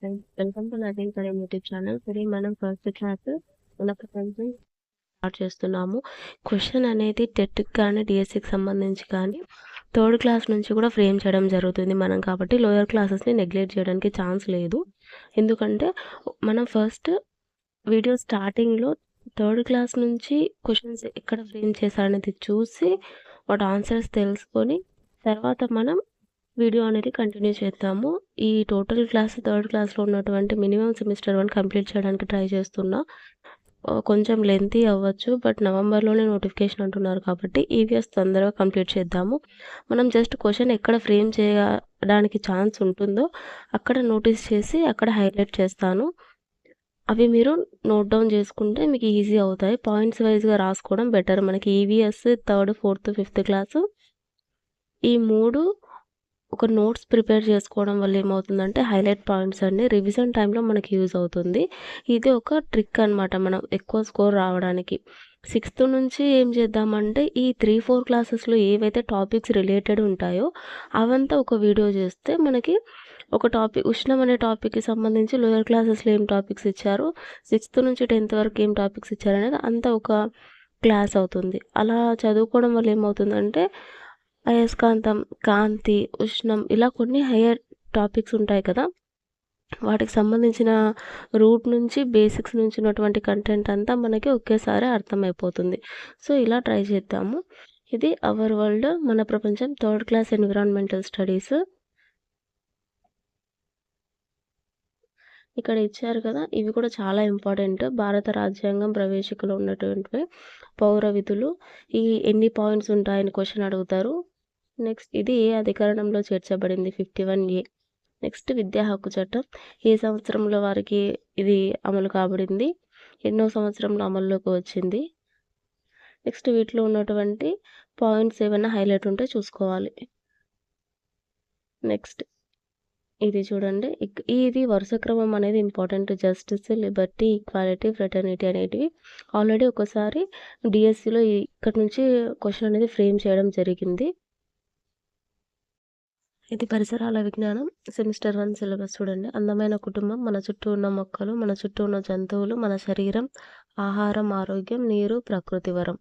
Friends, welcome to nothing Karim YouTube channel. Today మనం first class మన ప్రపంచం స్టార్ట్ చేస్తున్నాము. క్వశ్చన్ అనేది టెట్కి కానీ డిఎస్సికి సంబంధించి కానీ థర్డ్ క్లాస్ నుంచి కూడా ఫ్రేమ్ చేయడం జరుగుతుంది మనం, కాబట్టి లోయర్ క్లాసెస్ని నెగ్లెక్ట్ చేయడానికి ఛాన్స్ లేదు. ఎందుకంటే మనం ఫస్ట్ వీడియో స్టార్టింగ్లో థర్డ్ క్లాస్ నుంచి క్వశ్చన్స్ ఎక్కడ ఫ్రేమ్ చేశారనేది చూసి వాటి ఆన్సర్స్ తెలుసుకొని తర్వాత మనం వీడియో అనేది కంటిన్యూ చేద్దాము. ఈ టోటల్ క్లాస్ థర్డ్ క్లాస్లో ఉన్నటువంటి మినిమం సెమిస్టర్ 1 కంప్లీట్ చేయడానికి ట్రై చేస్తున్నా. కొంచెం లెంతీ అవ్వచ్చు, బట్ నవంబర్లోనే నోటిఫికేషన్ అంటున్నారు కాబట్టి ఈవీఎస్ తొందరగా కంప్లీట్ చేద్దాము. మనం జస్ట్ క్వశ్చన్ ఎక్కడ ఫ్రేమ్ చేయడానికి ఛాన్స్ ఉంటుందో అక్కడ నోటీస్ చేసి అక్కడ హైలైట్ చేస్తాను. అవి మీరు నోట్ డౌన్ చేసుకుంటే మీకు ఈజీ అవుతాయి. పాయింట్స్ వైజ్గా రాసుకోవడం బెటర్. మనకి EVS third, fourth, fifth class ఈ 3 ఒక నోట్స్ ప్రిపేర్ చేసుకోవడం వల్ల ఏమవుతుందంటే హైలైట్ పాయింట్స్ అన్ని రివిజన్ టైంలో మనకి యూజ్ అవుతుంది. ఇది ఒక ట్రిక్ అనమాట మనం ఎక్కువ స్కోర్ రావడానికి. 6th నుంచి ఏం చేద్దామంటే ఈ 3-4 క్లాసెస్లో ఏవైతే టాపిక్స్ రిలేటెడ్ ఉంటాయో అవంతా ఒక వీడియో చేస్తే మనకి ఒక టాపిక్ ఉష్ణం అనే టాపిక్కి సంబంధించి లోయర్ క్లాసెస్లో ఏం టాపిక్స్ ఇచ్చారు, 6th నుంచి 10th వరకు ఏం టాపిక్స్ ఇచ్చారు అనేది అంతా ఒక క్లాస్ అవుతుంది. అలా చదువుకోవడం వల్ల ఏమవుతుందంటే అయస్కాంతం, కాంతి, ఉష్ణం ఇలా కొన్ని హయ్యర్ టాపిక్స్ ఉంటాయి కదా, వాటికి సంబంధించిన రూట్ నుంచి బేసిక్స్ నుంచి ఉన్నటువంటి కంటెంట్ అంతా మనకి ఒకేసారి అర్థమైపోతుంది. సో ఇలా ట్రై చేద్దాము. ఇది అవర్ వరల్డ్ మన ప్రపంచం థర్డ్ క్లాస్ ఎన్విరాన్మెంటల్ స్టడీస్. ఇక్కడ ఇచ్చారు కదా, ఇవి కూడా చాలా ఇంపార్టెంట్. భారత రాజ్యాంగం ప్రవేశికలో ఉన్నటువంటి పౌర విధులు, ఈ ఎన్ని పాయింట్స్ ఉంటాయని క్వశ్చన్ అడుగుతారు. నెక్స్ట్ ఇది ఏ అధికరణంలో చేర్చబడింది, 51A. నెక్స్ట్ విద్యా హక్కు చట్టం ఏ సంవత్సరంలో వారికి ఇది అమలు కాబడింది, ఎన్నో సంవత్సరంలో అమల్లోకి వచ్చింది. నెక్స్ట్ వీటిలో ఉన్నటువంటి పాయింట్స్ ఏమైనా హైలైట్ ఉంటే చూసుకోవాలి. నెక్స్ట్ ఇది చూడండి, ఇది వరుస క్రమం అనేది important. Justice, Liberty, equality, fraternity అనేటివి ఆల్రెడీ ఒకసారి డిఎస్సిలో ఇక్కడ నుంచి క్వశ్చన్ అనేది ఫ్రేమ్ చేయడం జరిగింది. ఇది పరిసరాల విజ్ఞానం సెమిస్టర్ 1 సిలబస్ చూడండి. అందమైన కుటుంబం, మన చుట్టూ ఉన్న మొక్కలు, మన చుట్టూ ఉన్న జంతువులు, మన శరీరం, ఆహారం, ఆరోగ్యం, నీరు, ప్రకృతి వరం.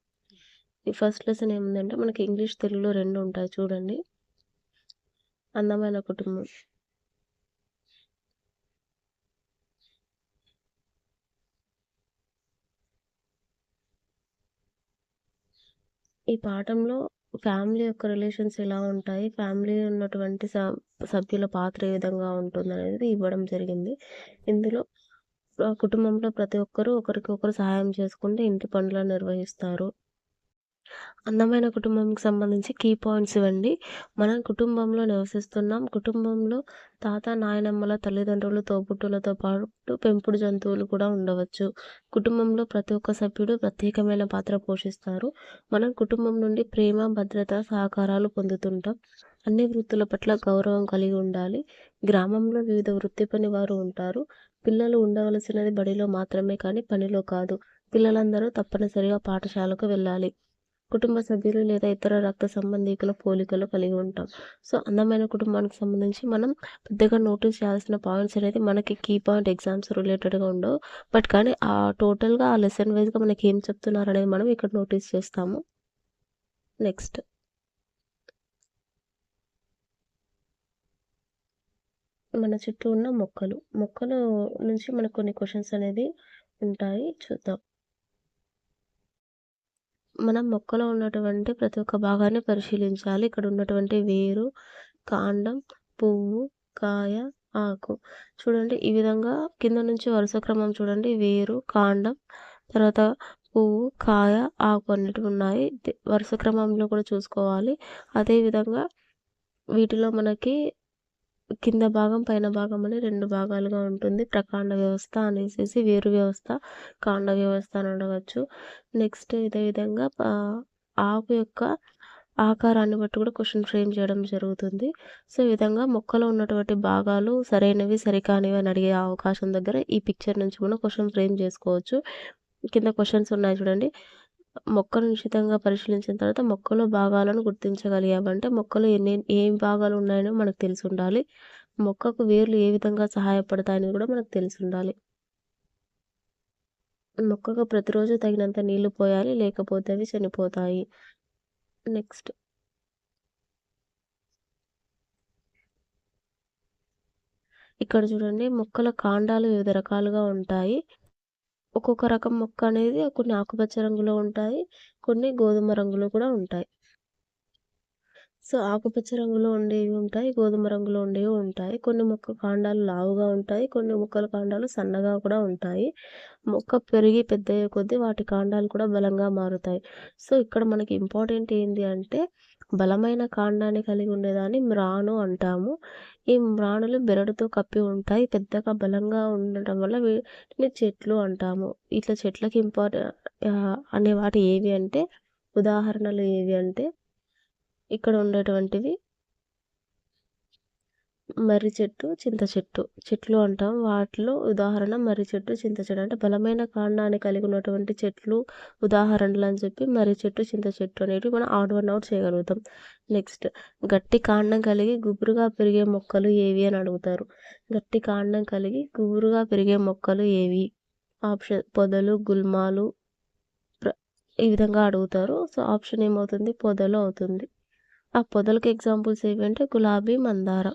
ఈ ఫస్ట్ లెసన్ ఏముందంటే మనకి ఇంగ్లీష్, తెలుగులో 2 ఉంటాయి చూడండి. అందమైన కుటుంబం, ఈ పాఠంలో ఫ్యామిలీ యొక్క రిలేషన్స్ ఎలా ఉంటాయి, ఫ్యామిలీ ఉన్నటువంటి సభ్యుల పాత్ర ఏ విధంగా ఉంటుంది అనేది ఇవ్వడం జరిగింది. ఇందులో కుటుంబంలో ప్రతి ఒక్కరూ ఒకరికొకరు సహాయం చేసుకుంటే ఇంటి పనులను నిర్వహిస్తారు. అందమైన కుటుంబంకి సంబంధించి కీ పాయింట్స్ ఇవ్వండి. మనం కుటుంబంలో నివసిస్తున్నాం. కుటుంబంలో తాత, నాయనమ్మల, తల్లిదండ్రులు, తోబుట్టువులతో పాటు పెంపుడు జంతువులు కూడా ఉండవచ్చు. కుటుంబంలో ప్రతి ఒక్క సభ్యుడు ప్రత్యేకమైన పాత్ర పోషిస్తారు. మనం కుటుంబం నుండి ప్రేమ, భద్రత, సహకారాలు పొందుతుంటాం. అన్ని వృత్తుల పట్ల గౌరవం కలిగి ఉండాలి. గ్రామంలో వివిధ వృత్తి పని వారు ఉంటారు. పిల్లలు ఉండవలసినది బడిలో మాత్రమే కానీ పనిలో కాదు. పిల్లలందరూ తప్పనిసరిగా పాఠశాలకు వెళ్ళాలి. కుటుంబ సభ్యులు లేదా ఇతర రక్త సంబంధికుల పోలికలు కలిగి ఉంటాం. సో అందమైన కుటుంబానికి సంబంధించి మనం పెద్దగా నోటీస్ చేయాల్సిన పాయింట్స్ అనేది మనకి కీ పాయింట్ ఎగ్జామ్స్ రిలేటెడ్గా ఉండవు. బట్ కానీ ఆ టోటల్గా ఆ లెసన్ వైజ్గా మనకి ఏం చెప్తున్నారు అనేది మనం ఇక్కడ నోటీస్ చేస్తాము. నెక్స్ట్ మన చుట్టూ ఉన్న మొక్కలు నుంచి మనకు కొన్ని క్వశ్చన్స్ అనేది ఉంటాయి, చూద్దాం. మనం మొక్కలో ఉన్నటువంటి ప్రతి ఒక్క భాగాన్ని పరిశీలించాలి. ఇక్కడ ఉన్నటువంటి వేరు, కాండం, పువ్వు, కాయ, ఆకు చూడండి. ఈ విధంగా కింద నుంచి వరుస క్రమం చూడండి. వేరు, కాండం, తర్వాత పువ్వు, కాయ, ఆకు అనేటివి ఉన్నాయి. వరుస క్రమంలో కూడా చూసుకోవాలి. అదేవిధంగా వీటిలో మనకి కింద భాగం, పైన భాగం అని 2 భాగాలుగా ఉంటుంది. ప్రకాండ వ్యవస్థ అనేసి వేరు వ్యవస్థ, కాండ వ్యవస్థ అని అడగచ్చు. నెక్స్ట్ ఇదే విధంగా ఆకు యొక్క ఆకారాన్ని బట్టి కూడా క్వశ్చన్ ఫ్రేమ్ చేయడం జరుగుతుంది. సో ఈ విధంగా మొక్కలో ఉన్నటువంటి భాగాలు సరైనవి, సరికానివి అని అడిగే అవకాశం దగ్గర ఈ పిక్చర్ నుంచి కూడా క్వశ్చన్ ఫ్రేమ్ చేసుకోవచ్చు. కింద క్వశ్చన్స్ ఉన్నాయి చూడండి. మొక్కను నిశితంగా పరిశీలించిన తర్వాత మొక్కలో భాగాలను గుర్తించగలిగామంటే మొక్కలో ఏం భాగాలు ఉన్నాయో మనకు తెలిసి ఉండాలి. మొక్కకు వేర్లు ఏ విధంగా సహాయపడతాయనేది కూడా మనకు తెలిసి ఉండాలి. మొక్కకు ప్రతిరోజు తగినంత నీళ్లు పోయాలి, లేకపోతే అవి చనిపోతాయి. నెక్స్ట్ ఇక్కడ చూడండి, మొక్కల కాండాలు వివిధ రకాలుగా ఉంటాయి. ఒక్కొక్క రకం మొక్క అనేది కొన్ని ఆకుపచ్చ రంగులో ఉంటాయి, కొన్ని గోధుమ రంగులో కూడా ఉంటాయి. సో, ఆకుపచ్చ రంగులో ఉండేవి ఉంటాయి, గోధుమ రంగులో ఉండేవి ఉంటాయి. కొన్ని మొక్క కాండాలు లావుగా ఉంటాయి, కొన్ని మొక్కల కాండాలు సన్నగా కూడా ఉంటాయి. మొక్క పెరిగి పెద్దయ్యే కొద్దీ వాటి కాండాలు కూడా బలంగా మారుతాయి. సో, ఇక్కడ మనకి ఇంపార్టెంట్ ఏంది అంటే, బలమైన కాండాన్ని కలిగి ఉండేదాన్ని మ్రాను అంటాము. ఈ మ్రానులు బెరడుతో కప్పి ఉంటాయి. పెద్దగా బలంగా ఉండటం వల్ల వీటిని చెట్లు అంటాము. ఇట్లా చెట్లకి అనే వాటి ఏవి అంటే, ఉదాహరణలు ఏవి అంటే ఇక్కడ ఉండేటువంటివి మర్రి చెట్టు, చింత చెట్టు. చెట్లు అంటాం. వాటిలో ఉదాహరణ మర్రి చెట్టు, చింత చెట్టు. అంటే బలమైన కాండాన్ని కలిగి ఉన్నటువంటి చెట్లు ఉదాహరణలు అని చెప్పి మర్రి చెట్టు, చింత చెట్టు అనేటివి మనం ఆడ్ వన్ అవుట్ చేయగలుగుతాం. నెక్స్ట్, గట్టి కాండం కలిగి గుబురుగా పెరిగే మొక్కలు ఏవి అని అడుగుతారు. గట్టి కాండం కలిగి గుబురుగా పెరిగే మొక్కలు ఏవి? ఆప్షన్ పొదలు, గుల్మాలు ఈ విధంగా అడుగుతారు. సో, ఆప్షన్ ఏమవుతుంది? పొదలు అవుతుంది. ఆ పొదలకి ఎగ్జాంపుల్స్ ఏవి అంటే గులాబీ, మందార.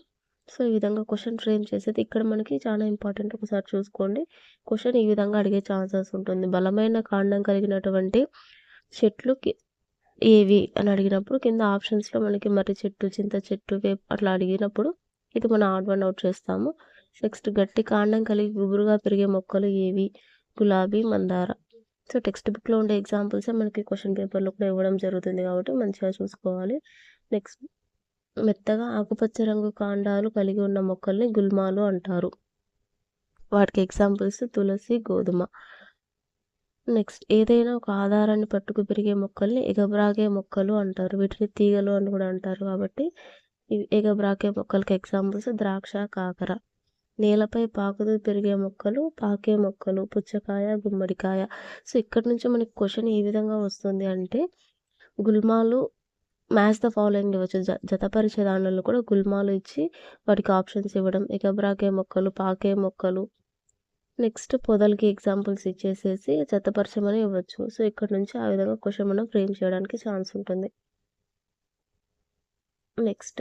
సో, ఈ విధంగా క్వెషన్ ఫ్రేమ్ చేసేది ఇక్కడ మనకి చాలా ఇంపార్టెంట్. ఒకసారి చూసుకోండి. క్వెషన్ ఈ విధంగా అడిగే ఛాన్సెస్ ఉంటుంది. బలమైన కాండం కలిగినటువంటి చెట్లు ఏవి అని అడిగినప్పుడు కింద ఆప్షన్స్‌లో మనకి మర్రి చెట్టు, చింత చెట్టు, వేప అట్లా అడిగినప్పుడు ఇది మనం ఆడ్ వన్ అవుట్ చేస్తాము. నెక్స్ట్, గట్టి కాండం కలిగి గుబురుగా పెరిగే మొక్కలు ఏవి? గులాబీ, మందార. సో, టెక్స్ట్ బుక్‌లో ఉండే ఎగ్జాంపుల్సే మనకి క్వెషన్ పేపర్‌లో కూడా ఇవ్వడం జరుగుతుంది కాబట్టి మంచిగా చూసుకోవాలి. నెక్స్ట్, మెత్తగా ఆకుపచ్చ రంగు కాండాలు కలిగి ఉన్న మొక్కల్ని గుల్మాలు అంటారు. వాటికి ఎగ్జాంపుల్స్ తులసి, గోధుమ. నెక్స్ట్, ఏదైనా ఒక ఆధారాన్ని పట్టుకు పెరిగే మొక్కల్ని ఎగబ్రాకే మొక్కలు అంటారు. వీటిని తీగలు అని కూడా అంటారు. కాబట్టి ఇవి ఎగబ్రాకే మొక్కలకి ఎగ్జాంపుల్స్ ద్రాక్ష, కాకర. నేలపై పాకుతూ పెరిగే మొక్కలు పాకే మొక్కలు, పుచ్చకాయ, గుమ్మడికాయ. సో, ఇక్కడి నుంచి మనకి క్వెషన్ ఏ విధంగా వస్తుంది అంటే, గుల్మాలు మ్యాచ్ ద ఫాలోయింగ్ ఇవ్వచ్చు. జతపరిచే దాంట్లో కూడా గుల్మాలు ఇచ్చి వాటికి ఆప్షన్స్ ఇవ్వడం. ఎగబ్రాకే మొక్కలు, పాకే మొక్కలు. నెక్స్ట్, పొదలకి ఎగ్జాంపుల్స్ ఇచ్చేసేసి జతపరచమని ఇవ్వచ్చు. సో, ఇక్కడ నుంచి ఆ విధంగా క్వెషన్ మనం ఫ్రేమ్ చేయడానికి ఛాన్స్ ఉంటుంది. నెక్స్ట్,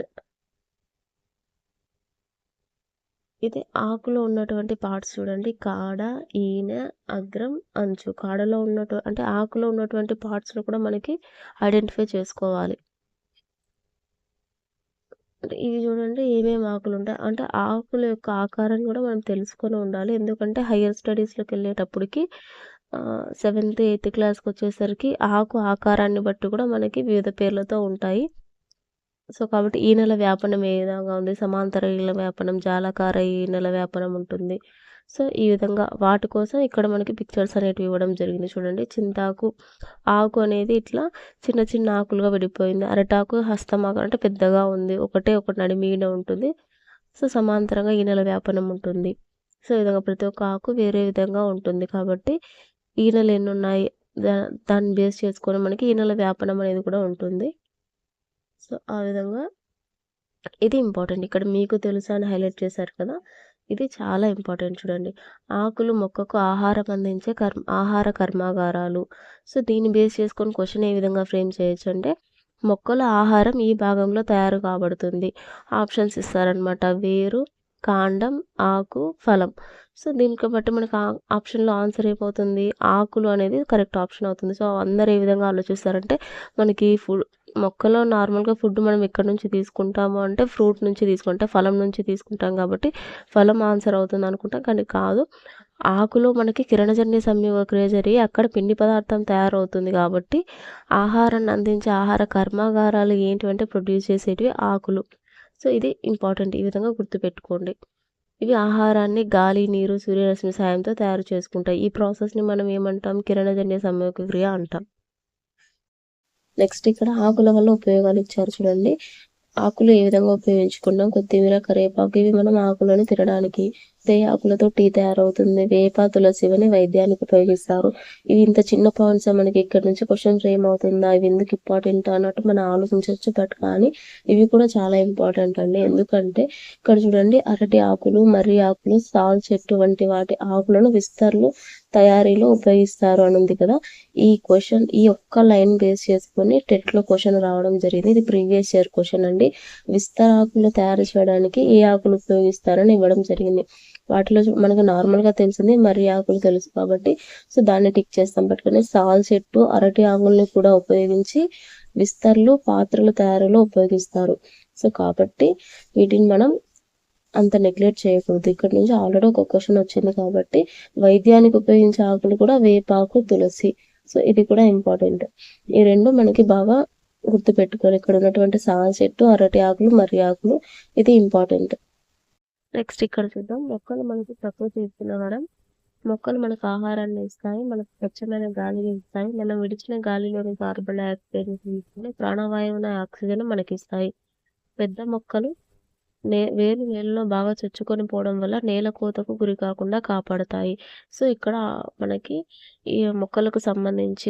ఇది ఆకులో ఉన్నటువంటి పార్ట్స్ చూడండి. కాడ, ఈనె, అగ్రం, అంచు. కాడలో అంటే ఆకులో ఉన్నటువంటి పార్ట్స్‌ను కూడా మనకి ఐడెంటిఫై చేసుకోవాలి. అంటే ఇవి చూడండి, ఏమేమి ఆకులుంటాయి. అంటే ఆకుల యొక్క ఆకారాన్ని కూడా మనం తెలుసుకొని ఉండాలి. ఎందుకంటే హైయర్ స్టడీస్‌లోకెళ్ళేటప్పటికి 7థ్, 8థ్ క్లాస్‌కొచ్చేసరికి ఆకు ఆకారాన్ని బట్టి కూడా మనకి వివిధ పేర్లతో ఉంటాయి. సో, కాబట్టి ఈనెల వ్యాపనం ఏ విధంగా ఉంది, సమాంతర ఈనెల వ్యాపనం, జాలకార ఈనెల వ్యాపనం ఉంటుంది. సో, ఈ విధంగా వాటి కోసం ఇక్కడ మనకి పిక్చర్స్ అనేటివి ఇవ్వడం జరిగింది. చూడండి, చింతాకు ఆకు అనేది ఇట్లా చిన్న చిన్న ఆకులుగా విడిపోయింది. అరటాకు హస్తమాకు అంటే పెద్దగా ఉంది. ఒకటి నడిమి ఈనె ఉంటుంది. సో, సమాంతరంగా ఈనెల వ్యాపనం ఉంటుంది. సో, ఈ విధంగా ప్రతి ఒక్క ఆకు వేరే విధంగా ఉంటుంది. కాబట్టి ఈనెలు ఎన్నున్నాయి దాన్ని బేస్ చేసుకొని మనకి ఈనెల వ్యాపనం అనేది కూడా ఉంటుంది. సో, ఆ విధంగా ఇది ఇంపార్టెంట్. ఇక్కడ మీకు తెలుసా అని హైలైట్ చేశారు కదా! ఇది చాలా ఇంపార్టెంట్ చూడండి. ఆకులు మొక్కకు ఆహారం అందించే ఆహార కర్మాగారాలు. సో, దీన్ని బేస్ చేసుకొని క్వెషన్ ఏ విధంగా ఫ్రేమ్ చేయొచ్చంటే, మొక్కల ఆహారం ఈ భాగంలో తయారు కాబడుతుంది. ఆప్షన్స్ ఇస్తారనమాట. వేరు, కాండం, ఆకు, ఫలం. సో, దీనికి బట్టి మనకు ఆప్షన్‌లో ఆన్సర్ ఏమవుతుంది? ఆకులు అనేది కరెక్ట్ ఆప్షన్ అవుతుంది. సో, అందరూ ఏ విధంగా ఆలోచిస్తారంటే, మనకి మొక్కలో నార్మల్‌గా ఫుడ్ మనం ఎక్కడి నుంచి తీసుకుంటాము అంటే ఫ్రూట్ నుంచి తీసుకుంటాం, ఫలం నుంచి తీసుకుంటాం కాబట్టి ఫలం ఆన్సర్ అవుతుంది అనుకుంటాం. కానీ కాదు. ఆకులో మనకి కిరణజన్య సంయోగ క్రియ జరిగి అక్కడ పిండి పదార్థం తయారవుతుంది కాబట్టి ఆహారాన్ని అందించే ఆహార కర్మాగారాలు ఏంటివంటే ప్రొడ్యూస్ చేసేటివి ఆకులు. సో, ఇది ఇంపార్టెంట్. ఈ విధంగా గుర్తుపెట్టుకోండి. ఇవి ఆహారాన్ని గాలి, నీరు, సూర్యరశ్మి సాయంతో తయారు చేసుకుంటాయి. ఈ ప్రాసెస్‌ని మనం ఏమంటాం? కిరణజన్య సంయోగ క్రియ అంటాం. నెక్స్ట్, ఇక్కడ ఆకుల వల్ల ఉపయోగాలు ఇచ్చారు చూడండి. ఆకులు ఏ విధంగా ఉపయోగించుకుంటాం? కొత్తిమీర, కరివేపాకు ఇవి మనం ఆకులను తినడానికి, నెక్స్ట్ ఏ ఆకులతో టీ తయారవుతుంది, వేప, తులసి ఇవన్నీ వైద్యానికి ఉపయోగిస్తారు. ఇవి ఇంత చిన్న పాయింట్స్ మనకి ఇక్కడ నుంచి క్వశ్చన్ ఫ్రేమ్ అవుతుందా, ఇవి ఎందుకు ఇంపార్టెంట్ అన్నట్టు మనం ఆలోచించవచ్చు. బట్ కానీ ఇవి కూడా చాలా ఇంపార్టెంట్ అండి. ఎందుకంటే ఇక్కడ చూడండి, అరటి ఆకులు, మర్రి ఆకులు, సాల్ చెట్టు వంటి వాటి ఆకులను విస్తర్లు తయారీలో ఉపయోగిస్తారు అని ఉంది కదా. ఈ క్వశ్చన్ ఈ ఒక్క లైన్ బేస్ చేసుకొని టెట్ లో క్వశ్చన్ రావడం జరిగింది. ఇది ప్రీవియస్ ఇయర్ క్వశ్చన్ అండి. విస్తర ఆకులు తయారు చేయడానికి ఏ ఆకులు ఉపయోగిస్తారని ఇవ్వడం జరిగింది. వాటిలో మనకు నార్మల్ గా తెలిసింది మర్రి ఆకులు తెలుసు కాబట్టి సో దాన్ని టిక్ చేస్తాం. బట్ కానీ సాల్ చెట్టు, అరటి ఆకుల్ని కూడా ఉపయోగించి విస్తర్లు, పాత్రలు తయారీలో ఉపయోగిస్తారు. సో కాబట్టి వీటిని మనం అంత నెగ్లెక్ట్ చేయకూడదు. ఇక్కడ నుంచి ఆల్రెడీ ఒక క్వశ్చన్ వచ్చింది కాబట్టి వైద్యానికి ఉపయోగించే ఆకులు కూడా వేపాకు, తులసి. సో ఇది కూడా ఇంపార్టెంట్. ఈ రెండు మనకి బాగా గుర్తు పెట్టుకోవాలి. ఇక్కడ ఉన్నటువంటి సాల్ చెట్టు, అరటి ఆకులు, మర్రి ఆకులు, ఇది ఇంపార్టెంట్. నెక్స్ట్ ఇక్కడ చూద్దాం. మొక్కలు మనకి ప్రకృతి ఇస్తున్న మొక్కలు మనకు ఆహారాన్ని ఇస్తాయి, మనకు స్వచ్ఛమైన గాలిని ఇస్తాయి, మనం విడిచిన గాలిలోని కార్బన్ డైఆక్సైడ్ తీసుకుని ప్రాణవాయువున ఆక్సిజన్ మనకి ఇస్తాయి. పెద్ద మొక్కలు వేరు నేలలో బాగా చొచ్చుకొని పోవడం వల్ల నేల కోతకు గురి కాకుండా కాపాడుతాయి. సో ఇక్కడ మనకి ఈ మొక్కలకు సంబంధించి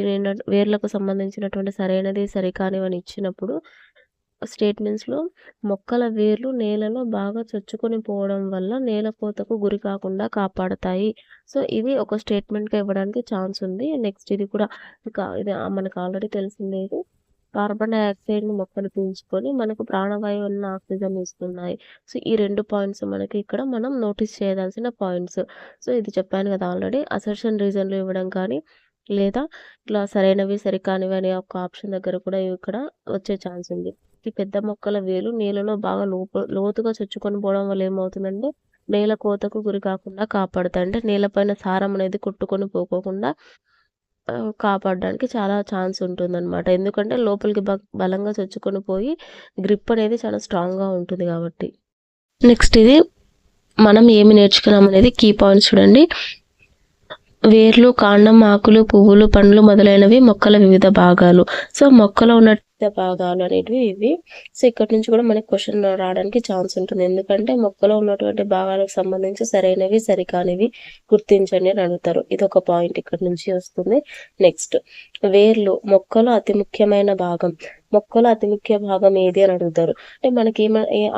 వేర్లకు సంబంధించినటువంటి సరైనది సరికానివని ఇచ్చినప్పుడు స్టేట్మెంట్స్లో మొక్కల వేర్లు నేలలో బాగా చొచ్చుకొని పోవడం వల్ల నేల కోతకు గురి కాకుండా కాపాడుతాయి. సో ఇది ఒక స్టేట్మెంట్గా ఇవ్వడానికి ఛాన్స్ ఉంది. నెక్స్ట్ ఇది కూడా ఇది మనకు ఆల్రెడీ తెలిసిందే. కార్బన్ డైఆక్సైడ్ని మొక్కలు పీల్చుకొని మనకు ప్రాణవాయువున్న ఆక్సిజన్ ఇస్తున్నాయి. సో ఈ 2 పాయింట్స్ మనకి ఇక్కడ మనం నోటీస్ చేయవలసిన పాయింట్స్. సో ఇది చెప్పాను కదా ఆల్రెడీ. అసర్షన్ రీజన్లు ఇవ్వడం కానీ లేదా ఇట్లా సరైనవి సరికానివి అనే ఒక ఆప్షన్ దగ్గర కూడా ఇక్కడ వచ్చే ఛాన్స్ ఉంది. ఈ పెద్ద మొక్కల వేలు నేలలో బాగా లోతుగా చొచ్చుకొని పోవడం వల్ల ఏమవుతుందంటే నేల కోతకు గురి కాకుండా కాపాడుతాయి. అంటే నేలపైన సారం అనేది కొట్టుకొని పోకోకుండా కాపాడడానికి చాలా ఛాన్స్ ఉంటుందన్నమాట. ఎందుకంటే లోపలికి బలంగా చొచ్చుకొని పోయి గ్రిప్ అనేది చాలా స్ట్రాంగ్గా ఉంటుంది కాబట్టి. నెక్స్ట్ ఇది మనం ఏమి నేర్చుకున్నాం అనేది కీ పాయింట్స్ చూడండి. వేర్లు, కాండం, ఆకులు, పువ్వులు, పండ్లు మొదలైనవి మొక్కల వివిధ భాగాలు. సో మొక్కలో ఉన్న భాగాలు అనేటివి ఇవి. సో ఇక్కడ నుంచి కూడా మనకి క్వశ్చన్ రావడానికి ఛాన్స్ ఉంటుంది. ఎందుకంటే మొక్కలో ఉన్నటువంటి భాగాలకు సంబంధించి సరైనవి సరికానివి గుర్తించండి అని అడుగుతారు. ఇది ఒక పాయింట్ ఇక్కడ నుంచి వస్తుంది. నెక్స్ట్ వేర్లు మొక్కలో అతి ముఖ్యమైన భాగం. మొక్కలో అతి ముఖ్య భాగం ఏది అని అడుగుతారు. అంటే మనకి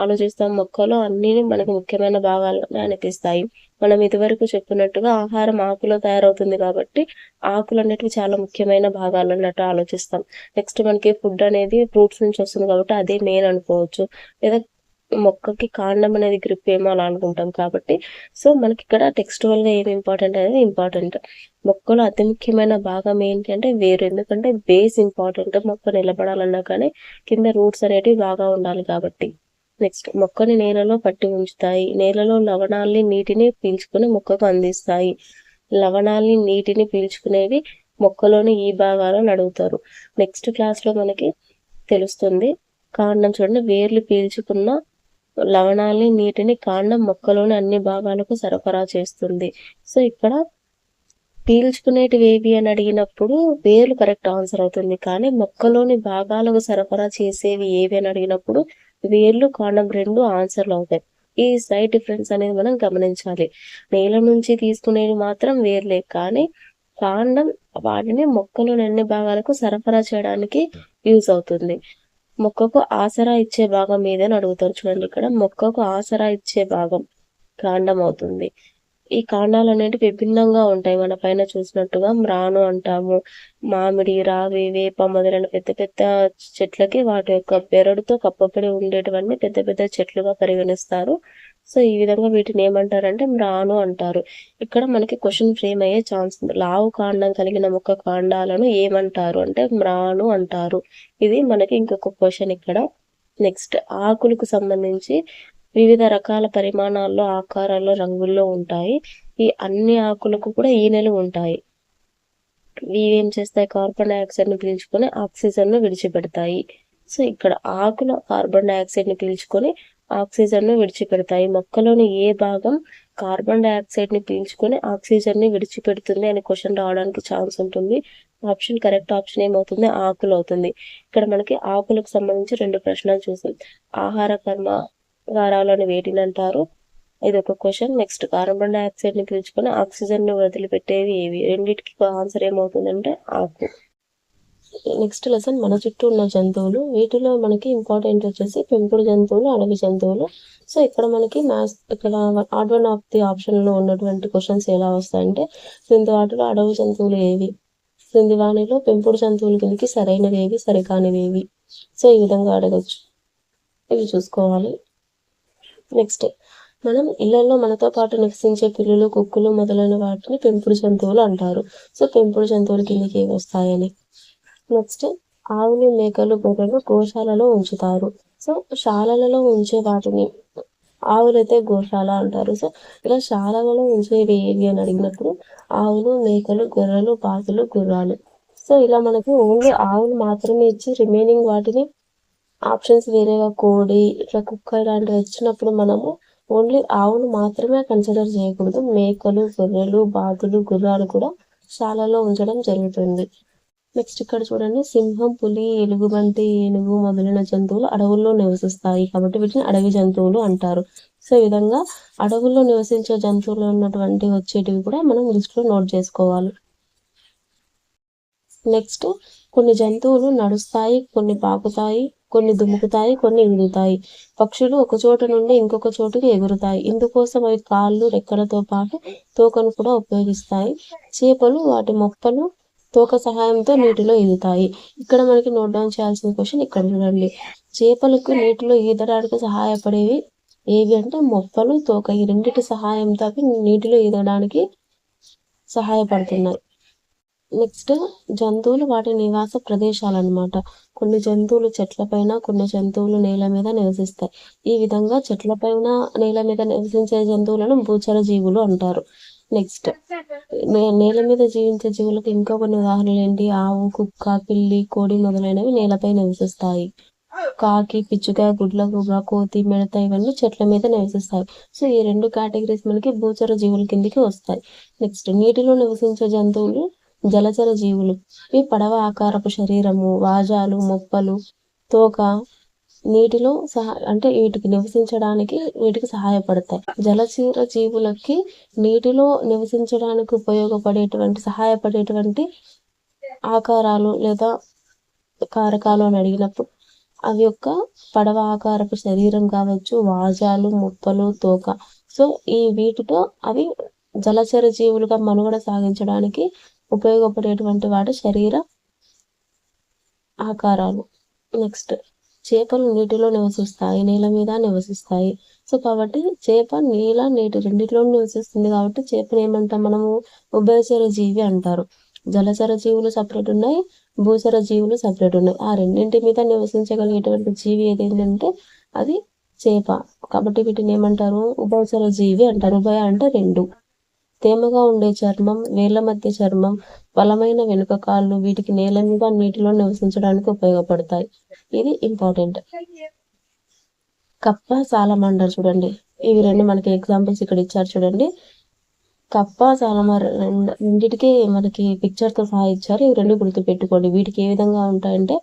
ఆలోచిస్తాం, మొక్కలో అన్ని మనకి ముఖ్యమైన భాగాలు అనిపిస్తాయి. మనం ఇదివరకు చెప్పినట్టుగా ఆహారం ఆకులో తయారవుతుంది కాబట్టి ఆకులు అనేటివి చాలా ముఖ్యమైన భాగాలు అన్నట్టు ఆలోచిస్తాం. నెక్స్ట్ మనకి ఫుడ్ అనేది ఫ్రూట్స్ నుంచి వస్తుంది కాబట్టి అదే మెయిన్ అనుకోవచ్చు. లేదా మొక్కకి కాండం అనేది గ్రిప్ ఏమో అలా అనుకుంటాం కాబట్టి సో మనకి ఇక్కడ టెక్స్టువల్ గా ఏమి ఇంపార్టెంట్ అనేది ఇంపార్టెంట్. మొక్కలో అతి ముఖ్యమైన భాగం ఏంటి అంటే వేరు. ఎందుకంటే బేస్ ఇంపార్టెంట్. మొక్క నిలబడాలన్నా కానీ కింద రూట్స్ అనేటివి బాగా ఉండాలి కాబట్టి. నెక్స్ట్ మొక్కని నేలలో పట్టి ఉంచుతాయి. నేలలో లవణాల్ని, నీటిని పీల్చుకుని మొక్కకు అందిస్తాయి. లవణాల్ని, నీటిని పీల్చుకునేవి మొక్కలోని ఈ భాగాలను అడుగుతారు. నెక్స్ట్ క్లాస్ లో మనకి తెలుస్తుంది. కాండం చూడండి, వేర్లు పీల్చుకున్న లవణాల్ని, నీటిని కాండం మొక్కలోని అన్ని భాగాలకు సరఫరా చేస్తుంది. సో ఇక్కడ పీల్చుకునేటివి ఏవి అని అడిగినప్పుడు వేర్లు కరెక్ట్ ఆన్సర్ అవుతుంది. కానీ మొక్కలోని భాగాలకు సరఫరా చేసేవి ఏవి అని అడిగినప్పుడు వేర్లు, కాండం రెండు ఆన్సర్లు అవుతాయి. ఈ సైడ్ డిఫరెన్స్ అనేది మనం గమనించాలి. నేల నుంచి తీసుకునేవి మాత్రం వేర్లే, కానీ కాండం వాటిని మొక్కలోని అన్ని భాగాలకు సరఫరా చేయడానికి యూజ్ అవుతుంది. మొక్కకు ఆసరా ఇచ్చే భాగం ఏదని అడుగుతారు. చూడండి, ఇక్కడ మొక్కకు ఆసరా ఇచ్చే భాగం కాండం అవుతుంది. ఈ కాండాలు అనేటివి విభిన్నంగా ఉంటాయి. మన పైన చూసినట్టుగా మ్రాను అంటాము. మామిడి, రావి, వేప మొదలైన పెద్ద పెద్ద చెట్లకి వాటి యొక్క బెరడుతో కప్పబడి ఉండేటివన్నీ పెద్ద పెద్ద చెట్లుగా పరిగణిస్తారు. సో ఈ విధంగా వీటిని ఏమంటారంటే మ్రాను అంటారు. ఇక్కడ మనకి క్వశ్చన్ ఫ్రేమ్ అయ్యే ఛాన్స్ ఉంది. లావు కాండం కలిగిన మొక్క కాండాలను ఏమంటారు అంటే మ్రాను అంటారు. ఇది మనకి ఇంకొక క్వశ్చన్ ఇక్కడ. నెక్స్ట్ ఆకులకు సంబంధించి వివిధ రకాల పరిమాణాల్లో, ఆకారాల్లో, రంగుల్లో ఉంటాయి. ఈ అన్ని ఆకులకు కూడా ఈనెలు ఉంటాయి. ఇవి ఏం చేస్తాయి? కార్బన్ డైఆక్సైడ్ ని పీల్చుకొని ఆక్సిజన్ ను విడిచిపెడతాయి. సో ఇక్కడ ఆకులు కార్బన్ డైఆక్సైడ్ ని పీల్చుకొని ఆక్సిజన్ ను విడిచిపెడతాయి. మొక్కలోని ఏ భాగం కార్బన్ డైఆక్సైడ్ ని పీల్చుకొని ఆక్సిజన్ ని విడిచిపెడుతుంది అని క్వశ్చన్ రావడానికి ఛాన్స్ ఉంటుంది. ఆప్షన్ కరెక్ట్ ఆప్షన్ ఏమవుతుంది? ఆకులు అవుతుంది. ఇక్కడ మనకి ఆకులకు సంబంధించి 2 ప్రశ్నలు చూసాం. ఆహార కర్మాగారాలను వేటిని అంటారు, ఇది ఒక క్వశ్చన్. నెక్స్ట్ కార్బన్ డైఆక్సైడ్ ని పీల్చుకొని ఆక్సిజన్ ని వదిలిపెట్టేవి ఏవి? రెండింటికి ఆన్సర్ ఏమవుతుందంటే ఆకు. నెక్స్ట్ లెసన్ మన చుట్టూ ఉన్న జంతువులు. వీటిలో మనకి ఇంపార్టెంట్ వచ్చేసి పెంపుడు జంతువులు, అడవి జంతువులు. సో ఇక్కడ మనకి ఇక్కడ odd one of the option లో ఉన్నటువంటి క్వశ్చన్స్ ఎలా వస్తాయంటే, క్రింది వాటిలో అడవి జంతువులు ఏవి, క్రింది వాటిలో పెంపుడు జంతువుల కిందకి సరైనవి ఏవి, సరికానివి ఏవి. సో ఈ విధంగా అడగచ్చు, ఇవి చూసుకోవాలి. నెక్స్ట్ మనం ఇళ్లలో మనతో పాటు నివసించే పిల్లులు, కుక్కలు మొదలైన వాటిని పెంపుడు జంతువులు అంటారు. సో పెంపుడు జంతువుల కిందకి ఏవి వస్తాయని. నెక్స్ట్ ఆవులు, మేకలు, గొర్రెలు గోశాలలో ఉంచుతారు. సో శాలలలో ఉంచే వాటిని ఆవులైతే గోశాల అంటారు. సో ఇలా శాలలలో ఉంచేవి ఏవి అని అడిగినప్పుడు ఆవులు, మేకలు, గొర్రెలు, బాతులు, గుర్రాలు. సో ఇలా మనకు ఓన్లీ ఆవులు మాత్రమే ఇచ్చి రిమైనింగ్ వాటిని ఆప్షన్స్ వేరేగా కోడి, ఇట్లా కుక్క ఇలాంటివి ఇచ్చినప్పుడు మనము ఓన్లీ ఆవును మాత్రమే కన్సిడర్ చేయకూడదు. మేకలు, గొర్రెలు, బాతులు, గుర్రాలు కూడా శాలలో ఉంచడం జరుగుతుంది. నెక్స్ట్ ఇక్కడ చూడండి, సింహం, పులి, ఎలుగుబంటి, ఏనుగు మొదలైన జంతువులు అడవుల్లో నివసిస్తాయి కాబట్టి వీటిని అడవి జంతువులు అంటారు. సో ఈ విధంగా అడవుల్లో నివసించే జంతువులు ఉన్నటువంటి వచ్చేటివి కూడా మనం లిస్టులో నోట్ చేసుకోవాలి. నెక్స్ట్ కొన్ని జంతువులు నడుస్తాయి, కొన్ని పాకుతాయి, కొన్ని దుముకుతాయి, కొన్ని ఎగురుతాయి. పక్షులు ఒక చోట నుండి ఇంకొక చోటుకి ఎగురుతాయి. ఇందుకోసం అవి కాళ్ళు, రెక్కలతో పాటు తోకను కూడా ఉపయోగిస్తాయి. చేపలు వాటి మొప్పలు, తోక సహాయంతో నీటిలో ఈదుతాయి. ఇక్కడ మనకి నోట్ డౌన్ చేయాల్సిన క్వశ్చన్ ఇక్కడ చూడండి. చేపలకు నీటిలో ఈదడానికి సహాయపడేవి ఏవి అంటే మొప్పలు, తోక. ఈ రెండింటి సహాయంతో అవి నీటిలో ఈదడానికి సహాయపడుతున్నాయి. నెక్స్ట్ జంతువులు వాటి నివాస ప్రదేశాలు అన్నమాట. కొన్ని జంతువులు చెట్లపైన, కొన్ని జంతువులు నేల మీద నివసిస్తాయి. ఈ విధంగా చెట్లపైన, నేల మీద నివసించే జంతువులను భూచర జీవులు అంటారు. నెక్స్ట్ నేల మీద జీవించే జీవులకు ఇంకా కొన్ని ఉదాహరణలు ఏంటి? ఆవు, కుక్క, పిల్లి, కోడి మొదలైనవి నేలపై నివసిస్తాయి. కాకి, పిచ్చుక, గుడ్లగూబ, కోతి, మిడత ఇవన్నీ చెట్ల మీద నివసిస్తాయి. సో ఈ రెండు కేటగిరీస్ మనకి భూచర జీవుల కిందికి వస్తాయి. నెక్స్ట్ నీటిలో నివసించే జంతువులు జలచర జీవులు. ఇవి పడవ ఆకారపు శరీరము, వాజాలు, మొప్పలు, తోక నీటిలో అంటే వీటికి నివసించడానికి వీటికి సహాయపడతాయి. జలచర జీవులకి నీటిలో నివసించడానికి ఉపయోగపడేటువంటి సహాయపడేటువంటి ఆకారాలు లేదా కారకాలు అని అడిగినప్పుడు అవి యొక్క పడవ ఆకారపు శరీరం కావచ్చు, వాజాలు, మొప్పలు, తోక. సో ఈ వీటితో అవి జలచర జీవులుగా మనుగడ సాగించడానికి ఉపయోగపడేటువంటి వాటి శరీర ఆకారాలు. నెక్స్ట్ చేపలు నీటిలో నివసిస్తాయి, నేల మీద నివసిస్తాయి. సో కాబట్టి చేప నీల, నీటి రెండిట్లో నివసిస్తుంది కాబట్టి చేపను ఏమంటాం మనము? ఉభయచర జీవి అంటారు. జలచర జీవులు సపరేట్ ఉన్నాయి, భూచర జీవులు సపరేట్ ఉన్నాయి. ఆ రెండింటి మీద నివసించగలిగేటువంటి జీవి ఏదైందంటే అది చేప. కాబట్టి వీటిని ఏమంటారు? ఉభయచర జీవి అంటారు. ఉభయ అంటే రెండు. తేమగా ఉండే చర్మం, వేళ్ల మధ్య చర్మం, బలమైన వెనుక కాళ్ళు వీటికి నేల మీద, నీటిలో నివసించడానికి ఉపయోగపడతాయి. ఇది ఇంపార్టెంట్. కప్ప, సాలమాండర్ చూడండి. ఇవి రెండు మనకి ఎగ్జాంపుల్స్ ఇక్కడ ఇచ్చారు చూడండి. కప్ప, సాలమాండర్ రెండింటికి మనకి పిక్చర్ తో సహా ఇచ్చారు. ఇవి రెండు గుర్తుపెట్టుకోండి. వీటికి ఏ విధంగా ఉంటాయంటే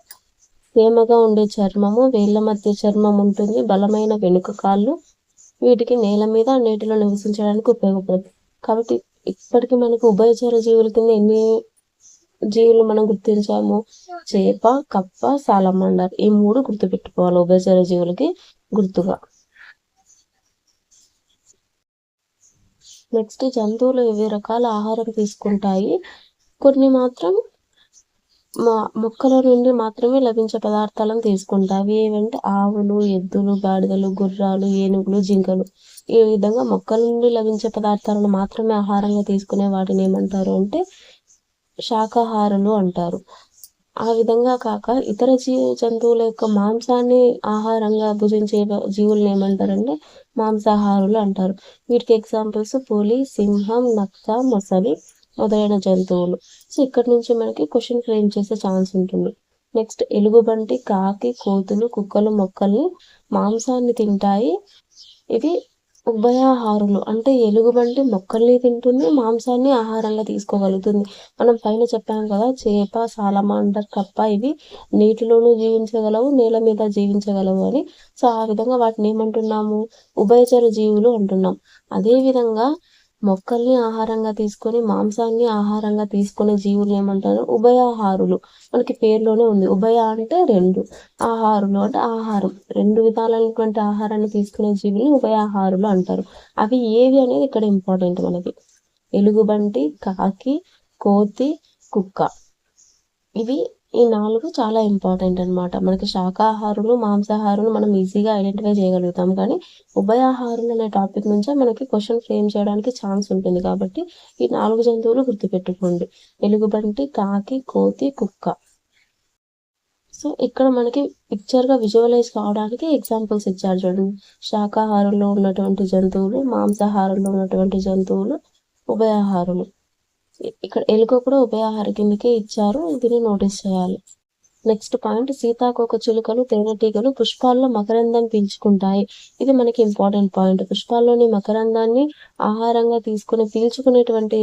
తేమగా ఉండే చర్మము, వేళ్ల మధ్య చర్మం ఉంటుంది, బలమైన వెనుక కాళ్ళు వీటికి నేల మీద, నీటిలో నివసించడానికి ఉపయోగపడుతుంది. కాబట్టి ఇప్పటికి మనకు ఉభయచర జీవుల కింద ఎన్ని జీవులు మనం గుర్తించాము? చేప, కప్ప, సాలమాండర్. ఈ మూడు గుర్తుపెట్టుకోవాలి ఉభయచర జీవులకి గుర్తుగా. నెక్స్ట్ జంతువులు వివిధ రకాల ఆహారం తీసుకుంటాయి. కొన్ని మాత్రం మొక్కల నుండి మాత్రమే లభించే పదార్థాలను తీసుకుంటాయి. అవి ఏమంటే ఆవులు, ఎద్దులు, గాడిదలు, గుర్రాలు, ఏనుగులు, జింకలు. ఈ విధంగా మొక్కల నుండి లభించే పదార్థాలను మాత్రమే ఆహారంగా తీసుకునే వాటిని ఏమంటారు అంటే శాకాహారులు అంటారు. ఆ విధంగా కాక ఇతర జంతువుల యొక్క మాంసాన్ని ఆహారంగా భుజించే జీవులను ఏమంటారంటే మాంసాహారులు అంటారు. వీటికి ఎగ్జాంపుల్స్ పులి, సింహం, నక్క, మొసలి మొదలైన జంతువులు. సో ఇక్కడ నుంచి మనకి క్వశ్చన్ ఫ్రేమ్ చేసే ఛాన్స్ ఉంటుంది. నెక్స్ట్ ఎలుగుబంటి, కాకి, కోతులు, కుక్కలు మొక్కల్ని మాంసాన్ని తింటాయి. ఇవి ఉభయాహారులు అంటే ఎలుగుబంటి మొక్కల్ని తింటుంది, మాంసాన్ని ఆహారంగా తీసుకోగలుగుతుంది. మనం పైన చెప్పాం కదా! చేప, సాలమాండర్, కప్ప ఇవి నీటిలోనూ జీవించగలవు, నేల మీద జీవించగలవు అని. సో, ఆ విధంగా వాటిని ఏమంటున్నాము? ఉభయచర జీవులు అంటున్నాం. అదే విధంగా మొక్కల్ని ఆహారంగా తీసుకొని, మాంసాన్ని ఆహారంగా తీసుకునే జీవుల్ని ఏమంటారు? ఉభయాహారులు. మనకి పేరులోనే ఉంది. ఉభయ అంటే 2, ఆహారులు అంటే ఆహారం. 2 విధాలైనటువంటి ఆహారాన్ని తీసుకునే జీవుల్ని ఉభయాహారులు అంటారు. అవి ఏవి అనేది ఇక్కడ ఇంపార్టెంట్ మనకి. ఎలుగుబంటి, కాకి, కోతి, కుక్క. ఇవి ఈ 4 చాలా ఇంపార్టెంట్ అన్నమాట. మనకి శాకాహారులు, మాంసాహారులు మనం ఈజీగా ఐడెంటిఫై చేయగలుగుతాం. కానీ ఉభయాహారులు అనే టాపిక్ నుంచే మనకి క్వెషన్ ఫ్రేమ్ చేయడానికి ఛాన్స్ ఉంటుంది. కాబట్టి ఈ 4 జంతువులు గుర్తుపెట్టుకోండి. ఎలుగుబంటి, కాకి, కోతి, కుక్క. సో, ఇక్కడ మనకి పిక్చర్‌గా విజువలైజ్ కావడానికి ఎగ్జాంపుల్స్ ఇచ్చారు చూడండి. శాకాహారంలో ఉన్నటువంటి జంతువులు, మాంసాహారంలో ఉన్నటువంటి జంతువులు, ఉభయాహారులు. ఇక్కడ ఎలుక కూడా ఉభయాహార కిందకే ఇచ్చారు. దీన్ని నోటీస్ చేయాలి. నెక్స్ట్ పాయింట్, సీతాకోకచిలుకలు, తేనెటీగలు పుష్పాల్లో మకరందం పీల్చుకుంటాయి. ఇది మనకి ఇంపార్టెంట్ పాయింట్. పుష్పాల్లోని మకరందాన్ని ఆహారంగా తీసుకుని పీల్చుకునేటువంటి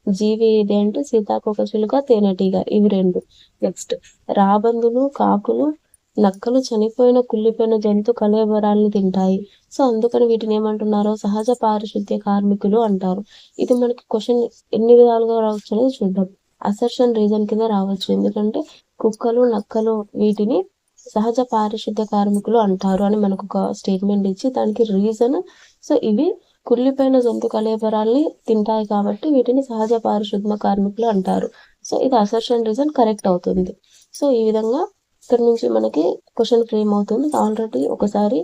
జీవి ఏది అంటే సీతాకోకచిలుక, తేనెటీగ. ఇవి 2. నెక్స్ట్, రాబందులు, కాకులు, నక్కలు చనిపోయిన, కుళ్ళిపోయిన జంతు కళేబరాల్ని తింటాయి. సో, అందుకని వీటిని ఏమంటున్నారు? సహజ పారిశుద్ధ్య కార్మికులు అంటారు. ఇది మనకి క్వెషన్ ఎన్ని విధాలుగా రావచ్చు అనేది చూద్దాం. అసర్షన్ రీజన్ కింద రావచ్చు. ఎందుకంటే కుక్కలు, నక్కలు వీటిని సహజ పారిశుద్ధ్య కార్మికులు అంటారు అని మనకు ఒక స్టేట్మెంట్ ఇచ్చి దానికి రీజన్, సో ఇవి కుళ్ళిపోయిన జంతు కళేబరాల్ని తింటాయి కాబట్టి వీటిని సహజ పారిశుద్ధ్య కార్మికులు అంటారు. సో, ఇది అసర్షన్ రీజన్ కరెక్ట్ అవుతుంది. సో, ఈ విధంగా ఇక్కడ నుంచి మనకి క్వెషన్ ఫ్రేమ్ అవుతుంది. ఆల్రెడీ ఒకసారి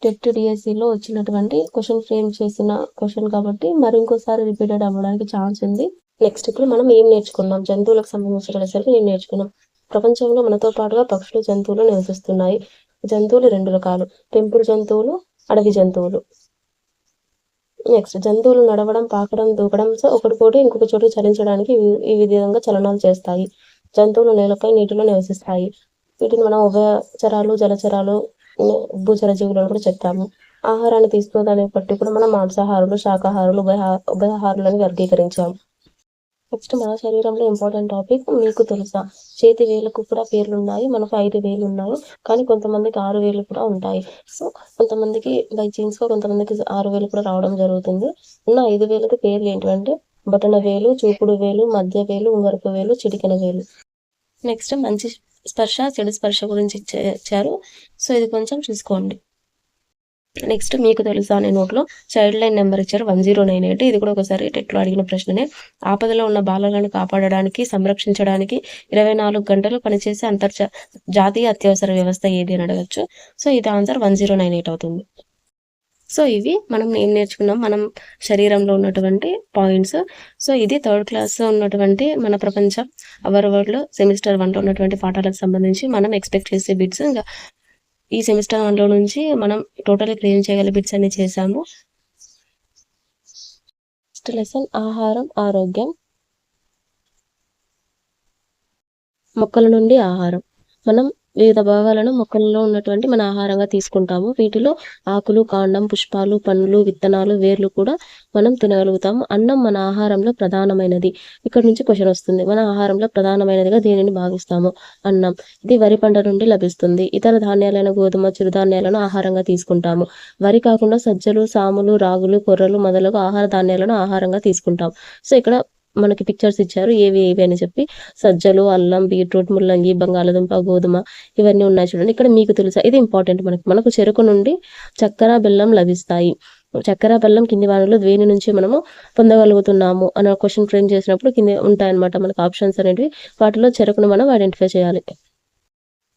టెట్ డిఎస్సిలో వచ్చినటువంటి క్వెషన్ ఫ్రేమ్ చేసిన క్వెషన్ కాబట్టి మరి ఇంకోసారి రిపీటెడ్ అవ్వడానికి ఛాన్స్ ఉంది. నెక్స్ట్ ఇప్పుడు మనం ఏం నేర్చుకున్నాం? జంతువులకు సంబంధించినసరికి ఏం నేర్చుకున్నాం? ప్రపంచంలో మనతో పాటుగా పక్షులు, జంతువులు నివసిస్తున్నాయి. జంతువులు 2 రకాలు. పెంపుడు జంతువులు, అడవి జంతువులు. నెక్స్ట్, జంతువులు నడవడం, పాకడం, దూకడం, సో ఒకటి ఇంకొక చోటు చలించడానికి ఈ విధంగా చలనాలు చేస్తాయి. జంతువులు నేలపై, నీటిలో నివసిస్తాయి. వీటిని మనం ఉభయచరాలు, జలచరాలు, భూచర జీవులను కూడా చెప్తాము. ఆహారాన్ని తీసుకునే దాన్ని బట్టి కూడా మనం మాంసాహారులు, శాకాహారులు, ఉభయాహారులని వర్గీకరించాము. నెక్స్ట్, మన శరీరంలో ఇంపార్టెంట్ టాపిక్ మీకు తెలుసా? చేతి వేలకు కూడా పేర్లున్నాయి. మనకు 5 వేలు ఉన్నాయి. కానీ కొంతమందికి 6 వేలు కూడా ఉంటాయి. సో, కొంతమందికి బై ఛాన్స్‌గా కొంతమందికి 6 వేలు కూడా రావడం జరుగుతుంది. ఉన్న 5 వేలకి పేర్లు ఏంటివంటే బొటన వేలు, చూపుడు వేలు, మధ్య వేలు, ఉంగరపు వేలు, చిటికెన వేలు. నెక్స్ట్, మంచి స్పర్శ, చెడు స్పర్శ గురించి ఇచ్చారు. సో, ఇది కొంచెం చూసుకోండి. నెక్స్ట్, మీకు తెలుసా అనే నోట్లో చైల్డ్ లైన్ నెంబర్ ఇచ్చారు 1098. ఇది కూడా ఒకసారి టెట్లో అడిగిన ప్రశ్ననే. ఆపదలో ఉన్న బాలలను కాపాడడానికి, సంరక్షించడానికి 24 గంటలు పనిచేసే జాతీయ అత్యవసర వ్యవస్థ ఏది అని అడగచ్చు. సో, ఇది ఆన్సర్ 1098 అవుతుంది. సో, ఇవి మనం ఏం నేర్చుకున్నాం? మనం శరీరంలో ఉన్నటువంటి పాయింట్స్. సో, ఇది 3rd క్లాస్లో ఉన్నటువంటి మన ప్రపంచం అవర్ వరల్డ్ సెమిస్టర్ 1లో ఉన్నటువంటి పాఠాలకు సంబంధించి మనం ఎక్స్పెక్ట్ చేసే బిట్స్. ఇంకా ఈ సెమిస్టర్ 1లో నుంచి మనం టోటల్గా క్లియర్ చేయగల బిట్స్ అన్ని చేసాము. నెక్స్ట్ లెసన్ ఆహారం, ఆరోగ్యం. మొక్కల నుండి ఆహారం. మనం వివిధ భాగాలను మొక్కలలో ఉన్నటువంటి మన ఆహారంగా తీసుకుంటాము. వీటిలో ఆకులు, కాండం, పుష్పాలు, పండ్లు, విత్తనాలు, వేర్లు కూడా మనం తినగలుగుతాము. అన్నం మన ఆహారంలో ప్రధానమైనది. ఇక్కడ నుంచి క్వశ్చన్ వస్తుంది. మన ఆహారంలో ప్రధానమైనదిగా దేనిని భావిస్తాము? అన్నం. ఇది వరి పంట నుండి లభిస్తుంది. ఇతర ధాన్యాలైన గోధుమ, చిరుధాన్యాలను ఆహారంగా తీసుకుంటాము. వరి కాకుండా సజ్జలు, సాములు, రాగులు, కొర్రలు మొదలగు ఆహార ధాన్యాలను ఆహారంగా తీసుకుంటాం. సో, ఇక్కడ మనకి పిక్చర్స్ ఇచ్చారు ఏవి అని చెప్పి. సజ్జలు, అల్లం, బీట్రూట్, ముల్లంగి, బంగాళదుంప, గోధుమ ఇవన్నీ ఉన్నాయి చూడండి. ఇక్కడ మీకు తెలుసా? ఇది ఇంపార్టెంట్. మనకు చెరుకు నుండి చక్కెర, బెల్లం లభిస్తాయి. చక్కెర, బెల్లం కింది వాటిలో దేని నుంచి మనము పొందగలుగుతున్నాము అనే క్వశ్చన్ ఫ్రేమ్ చేసినప్పుడు కింద ఉంటాయన్నమాట మనకు ఆప్షన్స్ అనేటివి. వాటిలో చెరుకును మనం ఐడెంటిఫై చేయాలి.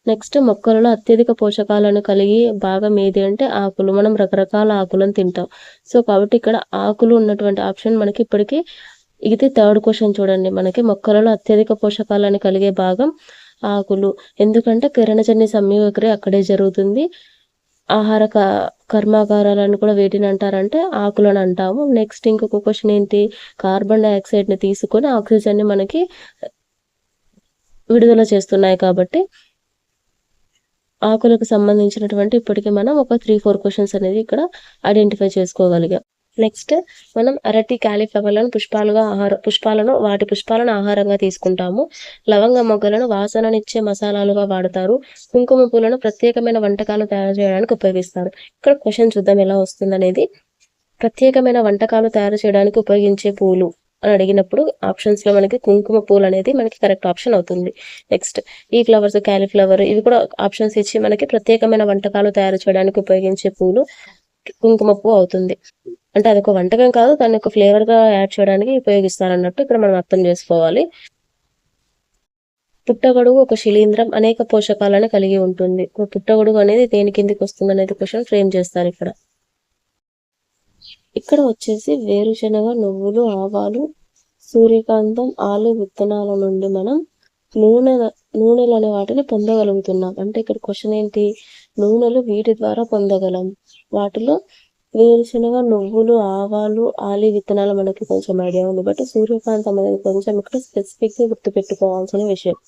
నెక్స్ట్, మొక్కలలో అత్యధిక పోషకాలను కలిగి భాగం ఏది అంటే ఆకులు. మనం రకరకాల ఆకులను తింటాం. సో, కాబట్టి ఇక్కడ ఆకులు ఉన్నటువంటి ఆప్షన్ మనకి ఇప్పటికీ ఇది 3rd క్వశ్చన్ చూడండి. మనకి మొక్కలలో అత్యధిక పోషకాలను కలిగే భాగం ఆకులు. ఎందుకంటే కిరణజన్య సంయోగక్రియ అక్కడే జరుగుతుంది. ఆహార కర్మాగారాలను కూడా వేటిని అంటారంటే ఆకులను అంటాము. నెక్స్ట్ ఇంకొక క్వశ్చన్ ఏంటి? కార్బన్ డైఆక్సైడ్ని తీసుకొని ఆక్సిజన్ని మనకి విడుదల చేస్తున్నాయి కాబట్టి ఆకులకు సంబంధించినటువంటి ఇప్పటికి మనం ఒక 3-4 క్వశ్చన్స్ అనేది ఇక్కడ ఐడెంటిఫై చేసుకోగలిగాం. నెక్స్ట్ మనం అరటి, కాలీఫ్లవర్లను పుష్పాలను వాటి పుష్పాలను ఆహారంగా తీసుకుంటాము. లవంగ మొగ్గలను వాసననిచ్చే మసాలాలుగా వాడతారు. కుంకుమ పూలను ప్రత్యేకమైన వంటకాలు తయారు చేయడానికి ఉపయోగిస్తారు. ఇక్కడ క్వశ్చన్ చూద్దాం ఎలా వస్తుందనేది. ప్రత్యేకమైన వంటకాలు తయారు చేయడానికి ఉపయోగించే పూలు అని అడిగినప్పుడు ఆప్షన్స్లో మనకి కుంకుమ పూలు అనేది మనకి కరెక్ట్ ఆప్షన్ అవుతుంది. నెక్స్ట్ ఈ ఫ్లవర్స్, కాలీఫ్లవర్ ఇవి కూడా ఆప్షన్స్ ఇచ్చి మనకి ప్రత్యేకమైన వంటకాలు తయారు చేయడానికి ఉపయోగించే పూలు కుంకుమ పువ్వు అవుతుంది. అంటే అదొక వంటకం కాదు, దాన్ని ఒక ఫ్లేవర్గా యాడ్ చేయడానికి ఉపయోగిస్తారన్నట్టు ఇక్కడ మనం అర్థం చేసుకోవాలి. పుట్టగొడుగు ఒక శిలీంద్రం అనేక పోషకాలను కలిగి ఉంటుంది. పుట్టగొడుగు అనేది దేని కిందికి వస్తుంది అనేది క్వశ్చన్ ఫ్రేమ్ చేస్తారు ఇక్కడ. ఇక్కడ వచ్చేసి వేరుశనగ, నువ్వులు, ఆవాలు, సూర్యకాంతం, ఆలు విత్తనాల నుండి మనం నూనెలు అనే వాటిని పొందగలుగుతున్నాం. అంటే ఇక్కడ క్వశ్చన్ ఏంటి, నూనెలు వీటి ద్వారా పొందగలం. వాటిలో వేరుశనగ, నువ్వులు, ఆవాలు, ఆలి విత్తనాలు మనకి కొంచెం ఐడియా ఉంది, బట్ సూర్యకాంతం అనేది కొంచెం ఇక్కడ స్పెసిఫిక్గా గుర్తుపెట్టుకోవాల్సిన విషయం.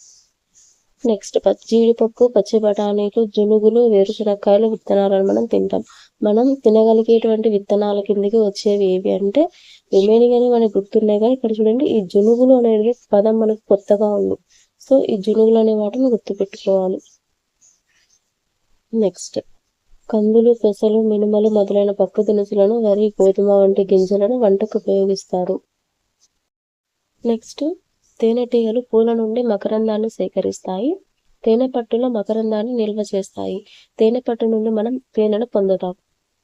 నెక్స్ట్ జీడిపప్పు, పచ్చి బఠానీలు, జునుగులు, వేరుశనక్కాయలు విత్తనాలను మనం తింటాం. మనం తినగలిగేటువంటి విత్తనాల కిందకి వచ్చేవి ఏవి అంటే రిమైనింగ్ అని మనకు గుర్తున్నాయి, కానీ ఇక్కడ చూడండి ఈ జునుగులు అనేది పదం మనకు కొత్తగా ఉంది. సో ఈ జునుగులు అనే వాటిని గుర్తుపెట్టుకోవాలి. నెక్స్ట్ కందులు, పెసలు, మినుమలు మొదలైన పప్పు దినుసులను, వరి, గోధుమ వంటి గింజలను వంటకు ఉపయోగిస్తారు. నెక్స్ట్ తేనెటీగలు పూల నుండి మకరందాన్ని సేకరిస్తాయి. తేనె పట్టులో మకరందాన్ని నిల్వ చేస్తాయి. తేనె పట్టు నుండి మనం తేనెను పొందుతాం.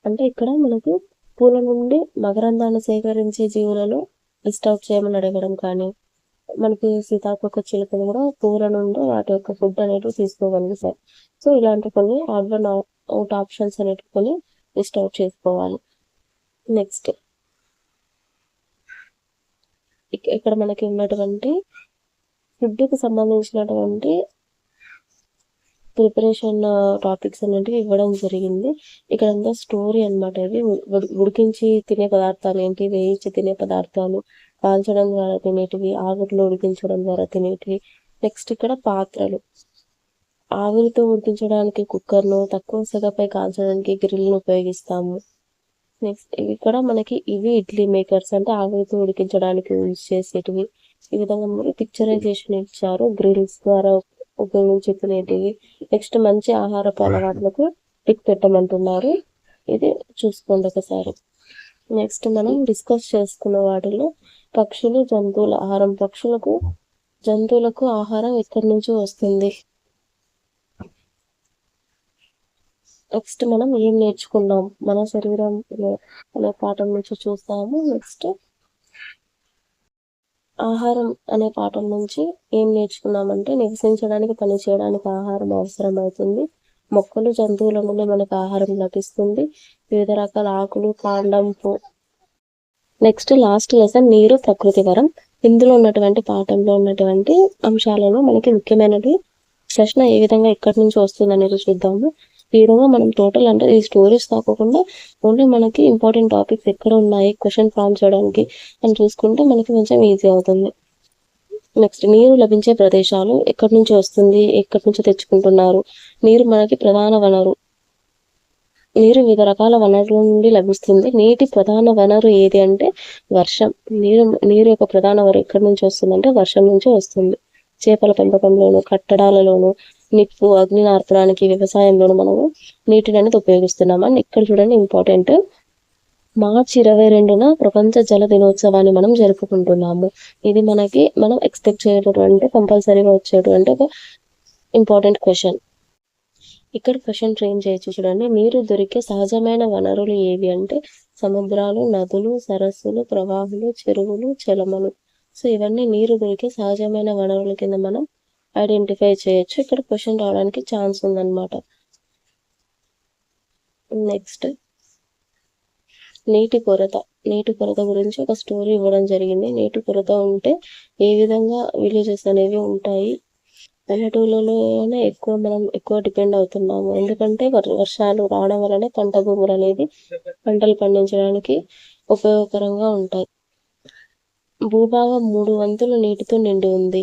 అంటే ఇక్కడ మనకు పూల నుండి మకరందాన్ని సేకరించే జీవులలో లిస్ట్ అవుట్ చేయమని అడగడం కానీ, మనకి సీతాకోక చిలుకలు కూడా పూల నుండి వాటి యొక్క ఫుడ్ అనేవి తీసుకోగలుగుతాయి. సో ఇలాంటి కొన్ని అవుట్ ఆప్షన్స్ అనేవి కొన్ని లిస్ట్ అవుట్ చేసుకోవాలి. నెక్స్ట్ ఇక్కడ మనకి ఉన్నటువంటి ఫుడ్కి సంబంధించినటువంటి ప్రిపరేషన్ టాపిక్స్ అనేవి ఇవ్వడం జరిగింది. ఇక్కడ అంతా స్టోరీ అనమాట. ఇది ఉడికించి తినే పదార్థాలు ఏంటి, వేయించి తినే పదార్థాలు, కాల్చడం ద్వారా తినేటివి, ఆవిరిలో ఉడికించడం ద్వారా తినేటివి. నెక్స్ట్ ఇక్కడ పాత్రలు, ఆవిరితో ఉడికించడానికి కుక్కర్ను, తక్కువ సెగపై కాల్చడానికి గ్రిల్ను ఉపయోగిస్తాము. నెక్స్ట్ ఇక్కడ మనకి ఇవి ఇడ్లీ మేకర్స్, అంటే ఆవిరితో ఉడికించడానికి యూజ్ చేసేటివి. ఈ విధంగా మనకి పిక్చరైజేషన్ ఇచ్చారు, గ్రిల్స్ ద్వారా ఉపయోగించుకునేటివి. నెక్స్ట్ మంచి ఆహారపు అలవాట్లకు టిక్ పెట్టమంటున్నారు, ఇది చూసుకోండి ఒకసారి. నెక్స్ట్ మనం డిస్కస్ చేసుకున్న వాటిలో పక్షులు, జంతువుల ఆహారం. జంతువులకు ఆహారం ఎక్కడి నుంచి వస్తుంది. నెక్స్ట్ మనం ఏం నేర్చుకున్నాం, మన శరీరం అనే పాఠం నుంచి చూస్తాము. నెక్స్ట్ ఆహారం అనే పాఠం నుంచి ఏం నేర్చుకున్నామంటే నివసించడానికి, పని చేయడానికి ఆహారం అవసరం అవుతుంది. మొక్కలు, జంతువుల నుండి మనకు ఆహారం లభిస్తుంది. వివిధ రకాల ఆకులు, కాండం. నెక్స్ట్ లాస్ట్ లెసన్ నీరు ప్రకృతి వరం. ఇందులో ఉన్నటువంటి పాఠంలో ఉన్నటువంటి అంశాలను మనకి ముఖ్యమైనది ప్రశ్న ఏ విధంగా ఎక్కడి నుంచి వస్తుంది అనేది చూద్దాము. ఈ విధంగా మనం టోటల్ అంటే ఈ స్టోరీస్ కాకుండా ఓన్లీ మనకి ఇంపార్టెంట్ టాపిక్స్ ఎక్కడ ఉన్నాయి క్వశ్చన్ ఫామ్ చేయడానికి అని చూసుకుంటే మనకి కొంచెం ఈజీ అవుతుంది. నెక్స్ట్ నీరు లభించే ప్రదేశాలు, ఎక్కడి నుంచి వస్తుంది, ఎక్కడి నుంచి తెచ్చుకుంటున్నారు. నీరు మనకి ప్రధాన వనరు. నీరు వివిధ రకాల వనరుల నుండి లభిస్తుంది. నీటి ప్రధాన వనరు ఏది అంటే వర్షం. నీరు యొక్క ప్రధాన వనరు ఎక్కడి నుంచి వస్తుందంటే వర్షం నుంచి వస్తుంది. చేపల పెంపకంలోను, కట్టడాలలోను, నిప్పు, అగ్ని నార్పడానికి, వ్యవసాయంలోను మనము నీటిని అనేది ఉపయోగిస్తున్నామని ఇక్కడ చూడండి ఇంపార్టెంట్. మార్చి 22న ప్రపంచ జల దినోత్సవాన్ని మనం జరుపుకుంటున్నాము. ఇది మనం ఎక్స్పెక్ట్ చేయటువంటి కంపల్సరీగా వచ్చేటువంటి ఒక ఇంపార్టెంట్ క్వశ్చన్. ఇక్కడ క్వశ్చన్ ఫ్రేమ్ చేయొచ్చు చూడండి. నీరు దొరికే సహజమైన వనరులు ఏవి అంటే సముద్రాలు, నదులు, సరస్సులు, ప్రవాహులు, చెరువులు, చలమలు. సో ఇవన్నీ నీరు దొరికే సహజమైన వనరుల కింద మనం ఐడెంటిఫై చేయొచ్చు. ఇక్కడ క్వశ్చన్ రావడానికి ఛాన్స్ ఉందన్నమాట. నెక్స్ట్ నీటి కొరత గురించి ఒక స్టోరీ ఇవ్వడం జరిగింది. నీటి కొరత ఉంటే ఏ విధంగా విలేజెస్ అనేవి ఉంటాయి. పల్లెటూళ్ళలోనే మనం ఎక్కువ డిపెండ్ అవుతున్నాము, ఎందుకంటే వర్షాలు రావడం వల్లనే పంట భూములు అనేది పంటలు పండించడానికి ఉపయోగకరంగా ఉంటాయి. భూభాగం 3 వంతులు నీటితో నిండి ఉంది.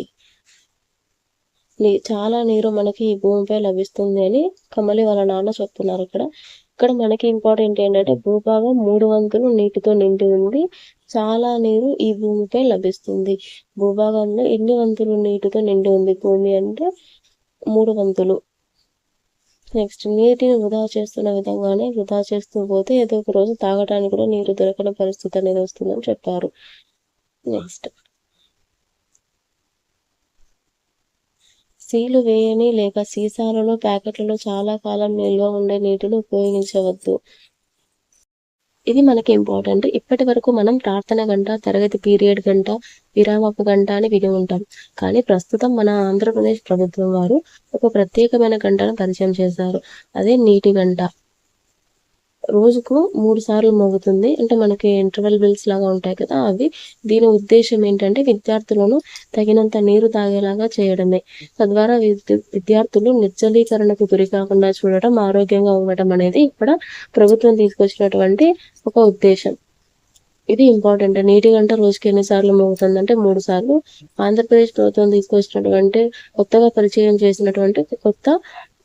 చాలా నీరు మనకి ఈ భూమిపై లభిస్తుంది అని కమలి వాళ్ళ నాన్న చెప్తున్నారు ఇక్కడ. ఇక్కడ మనకి ఇంపార్టెంట్ ఏంటంటే భూభాగం 3 వంతులు నీటితో నిండి ఉంది. చాలా నీరు ఈ భూమిపై లభిస్తుంది. భూభాగంలో ఎన్ని వంతులు నీటితో నిండి ఉంది భూమి అంటే 3 వంతులు. నెక్స్ట్ నీటిని వృధా చేస్తున్న విధంగానే వృధా చేస్తూ పోతే ఏదో ఒక రోజు తాగడానికి కూడా నీరు దొరకని పరిస్థితి అనేది వస్తుందని చెప్పారు. నెక్స్ట్ సీలు వేయని లేక సీసాలలో ప్యాకెట్లలో చాలా కాలం నిల్వ ఉండే నీటిని ఉపయోగించవద్దు. ఇది మనకి ఇంపార్టెంట్. ఇప్పటి వరకు మనం ప్రార్థన గంట, తరగతి పీరియడ్ గంట, విరామపు గంట అని విని ఉంటాం. కానీ ప్రస్తుతం మన ఆంధ్రప్రదేశ్ ప్రభుత్వం వారు ఒక ప్రత్యేకమైన గంటను పరిచయం చేశారు. అదే నీటి గంట. రోజుకు 3 సార్లు మోగుతుంది. అంటే మనకి ఇంటర్వెల్ బిల్స్ లాగా ఉంటాయి కదా అవి. దీని ఉద్దేశం ఏంటంటే విద్యార్థులను తగినంత నీరు తాగేలాగా చేయడమే. తద్వారా విద్యార్థులు నిర్జలీకరణకు గురి కాకుండా చూడటం, ఆరోగ్యంగా ఉండటం అనేది ఇక్కడ ప్రభుత్వం తీసుకొచ్చినటువంటి ఒక ఉద్దేశం. ఇది ఇంపార్టెంట్. నీటి గంట రోజుకి ఎన్నిసార్లు మోగుతుంది అంటే 3 సార్లు. ఆంధ్రప్రదేశ్ ప్రభుత్వం తీసుకొచ్చినటువంటి కొత్తగా పరిచయం చేసినటువంటి కొత్త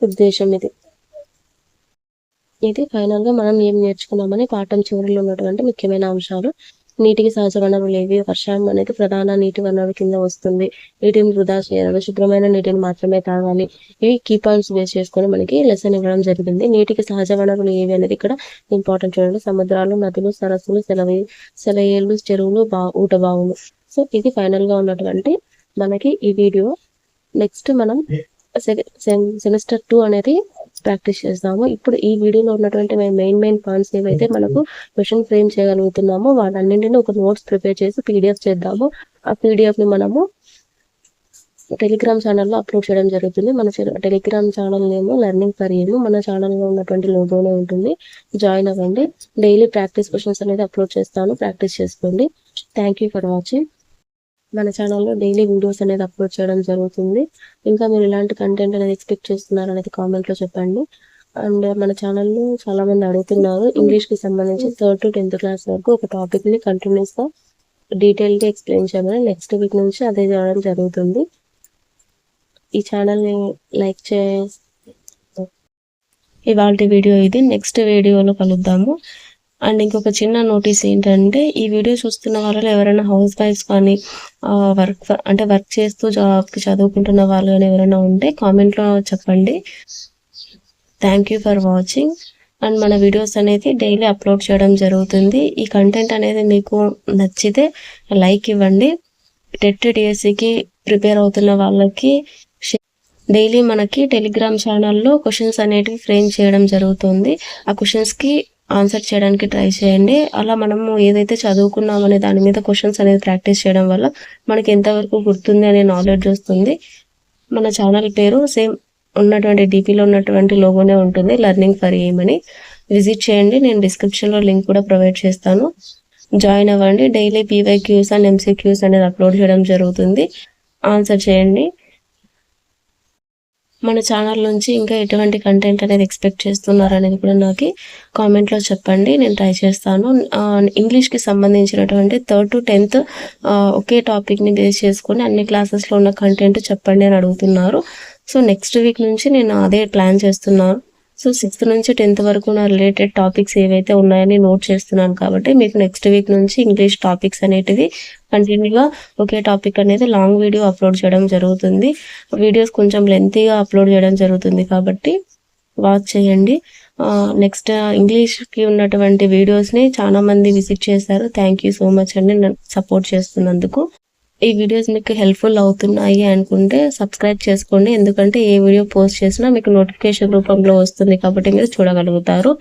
ఉద్దేశం ఇది. ఇది ఫైనల్గా మనం ఏం నేర్చుకున్నామని పాఠం చివరిలో ఉన్నటువంటి ముఖ్యమైన అంశాలు. నీటికి సహజ వనరులు ఏవి? వర్షం అనేది ప్రధాన నీటి వనరు కింద వస్తుంది. నీటిని వృధా చేయాలి, శుభ్రమైన నీటిని మాత్రమే తాగాలి. ఇవి కీ పాయింట్స్ బేస్ చేసుకొని మనకి లెసన్ ఇవ్వడం జరిగింది. నీటికి సహజ వనరులు ఏవి అనేది ఇక్కడ ఇంపార్టెంట్ చూడండి. సముద్రాలు, నదులు, సరస్సులు, సెలయేళ్ళు, చెరువులు, ఊట బావులు. సో ఇది ఫైనల్ గా ఉన్నటువంటి మనకి ఈ వీడియో. నెక్స్ట్ మనం సెమిస్టర్ 2 అనేది ప్రాక్టీస్ చేస్తాము. ఇప్పుడు ఈ వీడియోలో ఉన్నటువంటి మెయిన్ పాయింట్స్ ఏవైతే మనకు క్వశ్చన్ ఫ్రేమ్ చేయగలుగుతున్నామో వాటన్నింటినీ ఒక నోట్స్ ప్రిపేర్ చేసి PDF చేద్దాము. ఆ PDF ని మనము టెలిగ్రామ్ ఛానల్లో అప్లోడ్ చేయడం జరుగుతుంది. మన Telegram channel name learning for you. మన ఛానల్లో ఉన్నటువంటి లోగోనే ఉంటుంది. జాయిన్ అవ్వండి. డైలీ ప్రాక్టీస్ క్వశ్చన్స్ అనేది అప్లోడ్ చేస్తాను. ప్రాక్టీస్ చేసుకోండి. Thank you for watching. మన ఛానల్లో డైలీ వీడియోస్ అనేది అప్లోడ్ చేయడం జరుగుతుంది. ఇంకా మీరు ఇలాంటి కంటెంట్ అనేది ఎక్స్పెక్ట్ చేస్తున్నారు అనేది కామెంట్లో చెప్పండి. అండ్ మన ఛానల్లో చాలా మంది అడుగుతున్నారు ఇంగ్లీష్కి సంబంధించి 3rd to 10th క్లాస్ వరకు ఒక టాపిక్ని కంటిన్యూస్గా డీటెయిల్గా ఎక్స్ప్లెయిన్ చేయమని. నెక్స్ట్ వీక్ నుంచి అదే చేయడం జరుగుతుంది. ఈ ఛానల్ని లైక్ ఇవాళ వీడియో ఇది. నెక్స్ట్ వీడియోలో కలుద్దాము. అండ్ ఇంకొక చిన్న నోటీస్ ఏంటంటే ఈ వీడియో చూస్తున్న వాళ్ళు ఎవరైనా హౌస్ వైఫ్స్ కానీ వర్క్ చేస్తూ జాబ్కి చదువుకుంటున్న వాళ్ళు కానీ ఎవరైనా ఉంటే కామెంట్లో చెప్పండి. Thank you for watching. And మన వీడియోస్ అనేది డైలీ అప్లోడ్ చేయడం జరుగుతుంది. ఈ కంటెంట్ అనేది మీకు నచ్చితే లైక్ ఇవ్వండి. టెట్ DSCకి ప్రిపేర్ అవుతున్న వాళ్ళకి డైలీ మనకి టెలిగ్రామ్ ఛానల్లో క్వశ్చన్స్ అనేటివి ఫ్రేమ్ చేయడం జరుగుతుంది. ఆ క్వశ్చన్స్కి ఆన్సర్ చేయడానికి ట్రై చేయండి. అలా మనము ఏదైతే చదువుకున్నామనే దాని మీద క్వశ్చన్స్ అనేది ప్రాక్టీస్ చేయడం వల్ల మనకి ఎంతవరకు గుర్తుంది అనే నాలెడ్జ్ వస్తుంది. మన ఛానల్ పేరు సేమ్ ఉన్నటువంటి DPలో ఉన్నటువంటి లోగోనే ఉంటుంది, లెర్నింగ్ ఫర్ యూ అని. విజిట్ చేయండి. నేను డిస్క్రిప్షన్లో లింక్ కూడా ప్రొవైడ్ చేస్తాను. జాయిన్ అవ్వండి. డైలీ PYQs అండ్ MCQs అనేది అప్లోడ్ చేయడం జరుగుతుంది. ఆన్సర్ చేయండి. మన ఛానల్ నుంచి ఇంకా ఎటువంటి కంటెంట్ అనేది ఎక్స్పెక్ట్ చేస్తున్నారు అనేది కూడా నాకు కామెంట్లో చెప్పండి. నేను ట్రై చేస్తాను. ఇంగ్లీష్కి సంబంధించినటువంటి 3rd to 10th ఒకే టాపిక్ని బేస్ చేసుకొని అన్ని క్లాసెస్లో ఉన్న కంటెంట్ చెప్పండి అని అడుగుతున్నారు. సో నెక్స్ట్ వీక్ నుంచి నేను అదే ప్లాన్ చేస్తున్నాను. సో 6th నుంచి 10th వరకు నా రిలేటెడ్ టాపిక్స్ ఏవైతే ఉన్నాయని నోట్ చేస్తున్నాను. కాబట్టి మీకు నెక్స్ట్ వీక్ నుంచి ఇంగ్లీష్ టాపిక్స్ అనేటివి కంటిన్యూగా ఒకే టాపిక్ అనేది లాంగ్ వీడియో అప్లోడ్ చేయడం జరుగుతుంది. వీడియోస్ కొంచెం లెంతీగా అప్లోడ్ చేయడం జరుగుతుంది కాబట్టి వాచ్ చేయండి. నెక్స్ట్ ఇంగ్లీష్కి ఉన్నటువంటి వీడియోస్ని చాలా మంది విజిట్ చేశారు. థ్యాంక్ యూ సో మచ్ అండి నన్ను సపోర్ట్ చేస్తున్నందుకు. ఈ వీడియోస్ మీకు హెల్ప్ఫుల్ అవుతున్నాయి అనుకుంటే సబ్స్క్రైబ్ చేసుకోండి. ఎందుకంటే ఏ వీడియో పోస్ట్ చేసినా మీకు నోటిఫికేషన్ రూపంలో వస్తుంది కాబట్టి మీరు చూడగలుగుతారు.